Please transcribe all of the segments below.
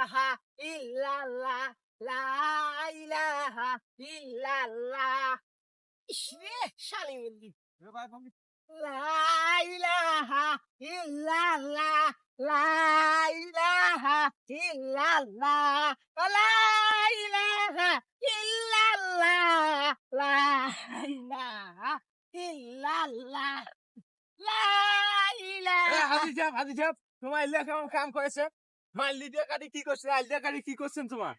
ইলাহা ইল্লাল্লাহ লা ইলাহা ইল্লাল্লাহ ইসরে শালিমিল্লি লা ইলাহা ইল্লাল্লাহ লা ইলাহা ইল্লাল্লাহ লা ইলাহা ইল্লাল্লাহ লা ইলাহা ইল্লাল্লাহ লা ইলাহা হাজি সাহেব তোমার এলিয়া কেমন কাম করেছে মাল্লি দিয়ে কাটি কি করছে আলদিয়া কাটি কি করছেন তোমার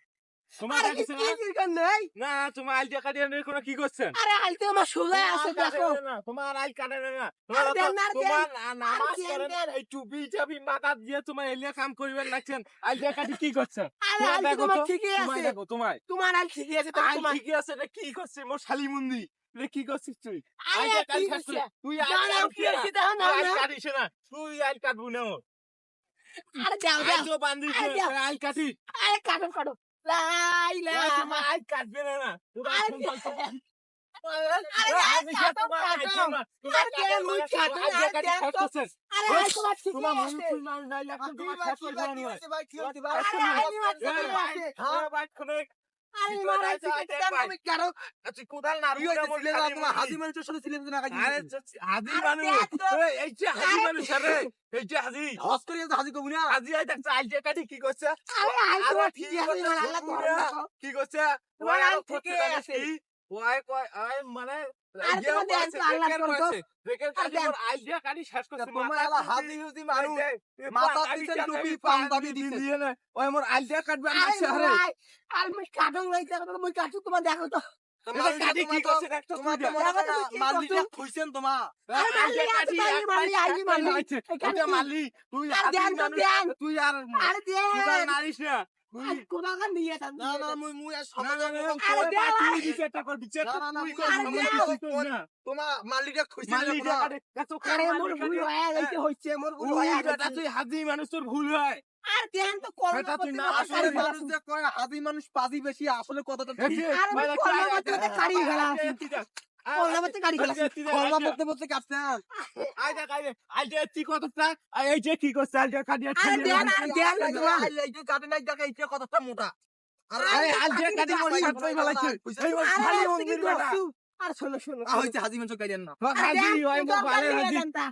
তোমার আরে দেখিছে কি দরকার নাই না তোমার আলদিয়া কাটি কোনো কি করছেন আরে আলতে আমার সোজা আছে দেখো তোমার আইল কাটে না আর দেন না, আর দেন। তোমার নামাজ আর দেন, করেন দেন। এই টুপি চাবি মাথা দিয়ে তোমার এলিয়া কাম করিবেন লাগছেন আলদিয়া কাটি কি করছেন আরে তোমার আলতে দেখো তোমার তো, ঠিকই তোমায় আছে দেখো তোমায় তোমার আল ঠিকই আছে তো আইল তোমার ঠিকই আছে এটা কি করছে মোর শালি মুন্দি এটা কি করছিস তুই আরে আইল কি কাটি করছে? তুই দাঁড়াও, কি হয়েছে? দাঁড়াও, আইল দাঁড়াও। কাটিস না তুই আইল কাটবো না ওর আরে দাও আইল দাও তো বান্ধিস আরে দাও। আইল কাটি আরে কাটো কাটো লা ইলাহা তোমার আইল কাটবে না তোমার আরে ফোন দেন। করতে আরে আরে কাটো কাটো আরে দেন, মুই কাটো না, আরে দেন তো। আরে আরে তোমার ঠিকই তোমার আছে মুসলমান নাই লাগবে তোমার শেষ করে দেওয়া নিয়ে আরে আরে মার ঠিকই আছে হ্যাঁ ভাই কোনে আরে মার ঠিকই আছে তুমি কাটো তুই কোদাল না তোমার হাজি মানুষের সাথে ছিলেন না কাজ আরে হাজি আরে মানুষ দেখ তো। এই যে হাজি মানুষ আরে এই যে হাজি হস করে হাজি কবু না হাজি আই দেখ চাইল যে কাটি কি করছে আরে আরে আরে তোমার কি ঠিকই আছে করছে আল্লাহ তো কি করছে তোমার ওই আইল আরো ঠিকই করতে জানিস আছে। কি ওই কয় আই মানে আরে তোমার দেন তো আল্লাহ করতো। বেকের আর কাটি দেন। ওর আইডিয়া কাটি শেষ করছে তোমার এলা হাজি হুজি মানুষ মাথা দিছেন টুপি পাঞ্জাবি দিছেন দিয়ে না ওই মোর আইডিয়া কাটবে আরে আমার শহরে ভাই আর মুই কাটো লইতে মুই কাটো তোমার দেখো তো কাটি কি করছে একটা তোমার তুই তো মনে হয় না কি মালিটা করছো? খুইছেন তোমার আরে মারলি, আজ মারলি, আইলি মারলি। এখানে কি? মারলি তুই আর হাতি দেন তো মানুষ, দেন। তুই আর আরে কোদাল দেন নারিস না তুই আজ কোদাল দিয়ে দেন না না মুই আর না, সমাজ না, না, আরে তোর দেও, তুই আরে- বিচারটা কর, বিচারটা না, না, তুই না, কর, আরে আমার দেও। কিছু কর না। তোমার মালিটা খুইছেন মারলিটা কাটে, এত আরে খারাপ মোর মারলি ভুল কাটে। হয়ে গেছে হইছে মোর ভুল ওই হয়ে বেটা গেছে তুই হাজি মানুষ তোর ভুল হয় আর দেন তো কলমা বেটা তুই করতে না না আসলে আসলে কারি মানুষ যে কয় হাজি মানুষ পাজি বেশি আসলে কথাটা এই ঠিক যে, আরে ভাই, মুই একটা কলমা আয়, করতে একটা করতে কারি ফেলা আয়, আছি আয়, কলমা করতে কারি ফেলা আছি খলমা বলতে বলতে কাটছেন আয় দেখ, আয় দেখ, আয় দেখ, তুই কতটা, আয় এই যে কি করছে, আয় দেখ, কাটিয়ে আরে ছেড়ে দেন, দে। আরে দেন না তোমার। এইটা কাটে নাই দেখে এইটা কতটা মোটা আর আরে আরে আয় দেখ, কাটি কাটি মোর কাটি শার্ট পরে ফেলাইছে। এই ওর আরে খালি আজকে মন্দির কিন্তু বেটা। আসু। আর শোনো শোনো হইছে হাজি মানুষ গাইলেন না ও আরে হাজি, দেন, ওই মোর দরকার বালের নিয়ে হাজি। দেন তা।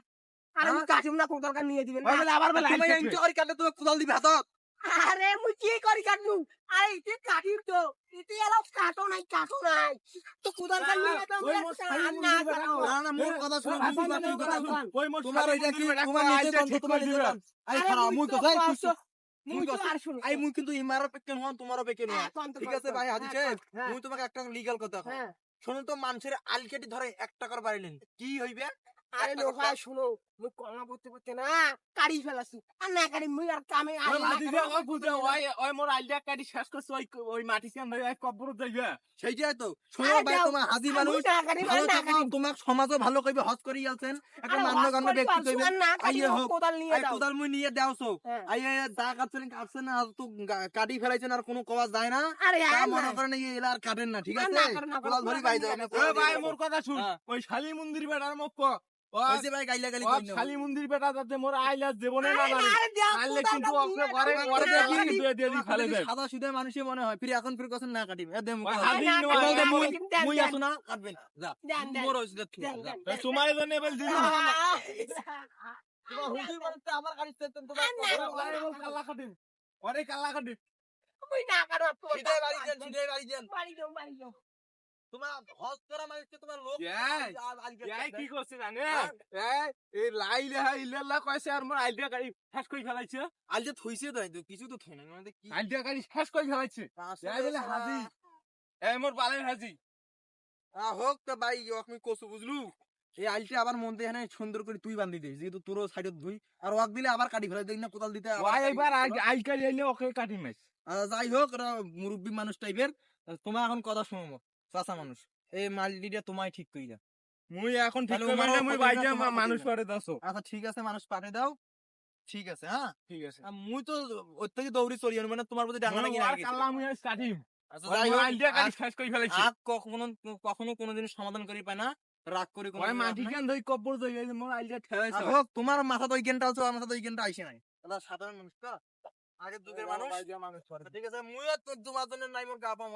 আরে মুই কাটিম না কোন দরকার নিয়ে দিবেন ওই বলে আবার বলে তুমি আইছে। এইটা করে কাটলে তুমি কোদাল দিবে হাতত আরে মুই কি করি কাটলু আরে ইতে কাটিম তো ইতে এলাও কাটো নাই তো কোদাল কান নিয়ে তো ওই আমরা মোর একটা খালি আর না মন্দির বেটা। কাটো। না না মোর কথা শুনো হাজি বুঝি মানে পাচ্ছি কথা শুনো ওই মোর তোমার শালি ওইটা কি মন্দির বেটা, তোমার কয় নিজে আইছে কোন ঠিক তোমার করে নিজে দিবে। কোন আই আরে খারাপ মুই তো কোথায় কষ্ট, মুই তো কথা আর শুনো আই মুই কিন্তু ইমারও পেকে নয় তোমারও পেকে নয় হ্যাঁ, কোন তো ঠিক কোন আছে তো। ভাই হাজি হ্যাঁ, সাহেব হ্যাঁ। মুই তোমাকে একটা লিগ্যাল কথা কই হ্যাঁ শোনো তো মানুষের আলকেটি ধরে 1 টাকার বাড়িলেন কি হইবে আরে একটা লোহা কথা। শুনো মুই কলমা পড়তে পড়তে না কাড়ি ফেলাছি আর না কাড়ি মুই আর কামে ওই আই না হাজি কাড়ি, যে ওই বুঝে, ওই মোর আইডিয়া কাটি শেষ করছে, ওই মাটি কেন ধরে ওই কবর যাইবে। সেইটাই তো শোনো আরে ভাই দাও, তোমার হাজি আর মানুষ মুই না কাড়ি ভালো না থাকো কাড়ি তোমার সমাজও ভালো কইবে হজ করি আলছেন একটা আরে মান্যগণ্য হস ব্যক্তি করতে কইবে আর না কাড়ি আইয়ে হোক কোদাল নিয়ে আই দাও কোদাল মুই নিয়ে দেওছো হ্যাঁ। আইয়ে দা কাটছেন কাটছেন আর তো কাটি ফেলাইছেন আর কোনো কওয়া যায় না আরে তা আর মনে না করেন এই এলা আর কাটেন না ঠিক আর আছে না কাটো, না কাটো, কোদাল ধরি ভাই কোদাল যাবে নিয়ে ওই ভাই মোর কথা শুন, হ্যাঁ। ওই শালি মন্দির বেটার মুখ ওই যে ভাই গাইলা গালি ও কই না শালি মন্দির বেটা যাতে মোর আইলা জীবনে না আরে নারে আরে দাও, আইলে কোদালটা কিন্তু নিয়ে ওকে দাও, ঘরে কোদাল ঘরে না দেখি কাটি। দিয়ে দি ফেলে দে সাদা সিধা মানুষই মনে হয় ফিরে এখন ফিরে কথা না কাটিম এ দেম ওই কোদাল। হাজি না, নয়, কাটি, ওই দেন, মোর- দেন, দেন, মুই দেন। আসো না কাটবে না যা দেন, দেন। বড় হইছে তুই দেন, যা দেন। তোমার জন্য এবার দিদি তোমার হুজুর মানুষটা আমার গাড়ি তেতেন তোমার কাল্লা কাটি ওরে কাল্লা কাটি মুই না কাটো তো সিধে বাড়ি দেন সিধে বাড়ি দেন বাড়ি দাও তোমার হজ করা মানুষকে তোমার লোক এই কি করছে জানে এই লাই লেহা ইল্লাল্লাহ কইছে আর মোর আইডিয়া গাড়ি শেষ করে ফেলাইছে আলজে থইছে তো কিন্তু কিছু তো থই না মানে কি আইডিয়া গাড়ি শেষ করে ফেলাইছে এই বলে হাজি এই মোর বালের হাজি হোক তো ভাই আমি কসু বুঝলু এই আইলটা আবার মন দিয়ে এখানে সুন্দর করে তুই বান্ধি দিস যেহেতু তোরও সাইডত ধুই আর ওয়াক দিলে আবার কাটি ফেলাই দেখ না কোদাল দিতে আবার ওই কাটি এবার ফেলাই। আইল কালি আইলে ওকে কাটি মাইস যাই হোক ওরা মুরব্বী মানুষ টাইপের তোমার এখন কথা শুনো চাচা মানুষ এই মালটিটা তোমায় ঠিক করি যা মুই এখন ঠিক তাহলে করে উমারও মুই কবে বাইরে না তোমার মানুষ কবে না? পড়ে দাসো আচ্ছা ঠিক আছে মানুষ পাঠিয়ে দাও ঠিক আছে হ্যাঁ ঠিক আছে মুই তো ওর থেকে দৌড়ি চলি আনি, মানে তোমার প্রতি ডাঙ্গা নাকি আর কাল্লা মুই স্টার্টিং আচ্ছা ওই যাই হোক আইডিয়া গাড়ি শেষ করে ফেলাইছে আগ কখনো কখনো কোনোদিন সমাধান করি পায় না রাগ করে কোনো ওই লাভ মাটি নাই। কেন ধই কবর ধই এই মোর আইডিয়া ঠেলাইছে আর হোক তোমার মাথা তো ওইখানটা আছে আমার মাথা ওইখানটা আইসে নাই তাহলে সাধারণ মানুষ তো আগের যুগের মানুষ মানুষ ঠিক আছে মুইও তোর তোমার জন্য নাই মোর গা পাম